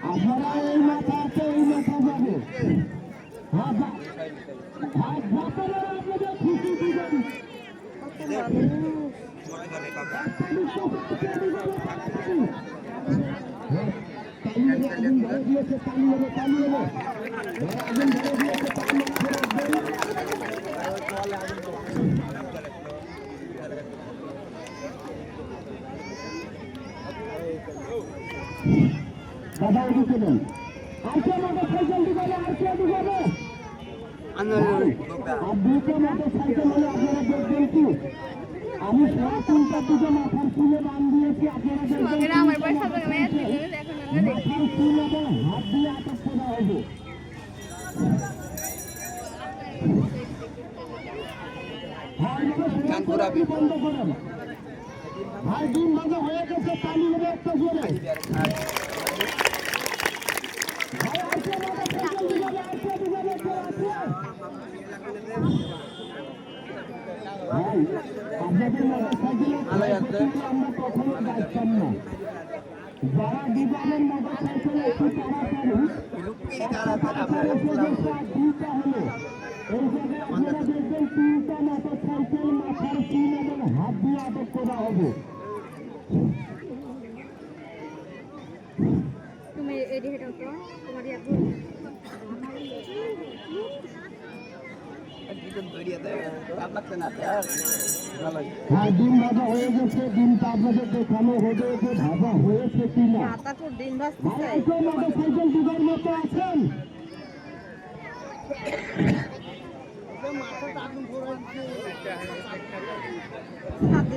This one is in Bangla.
আপনারা এই মাথা আছে এই মাথা যাবে আপনাদের খুশি দিবেন দাদা এদিকে দেন আর কে মোটর সাইকেল দিবে আর কে দিবে আর দুটো মোটর সাইকেল হলে আপনারা দেখবেন কি আমি সাড়ে তিনটার দিকে মাথার চুলে বান দিয়েছি আপনারা দেখবেন মাথার চুলে হাত দিয়ে আটক করা হবে বন্ধ করেন ভাই 3 বাজে হয়ে গেছে পানি নেবে একটা জোরে আপনাদের মোটরসাইকেল আমরা কখনো যাচ্ছেন না যারা দিবানের মোটরসাইকেল একটু তাড়াতাড়ি দুইটা হলো এই জায়গায় আপনারা দেখবেন 3টা মোটরসাইকেল মাথার চুল এবং হাত দিয়ে আটক করা হবে তুমি এডি হেটাও তো তোমার ইয়াকু হ্যাঁ ডিম ভাজা হয়ে গেছে ডিমটা আপনাদের দেখানো হবে যে ভাজা হয়েছে কিনা ডিম মোটরসাইকেল দিবার মতো আছেন মাথা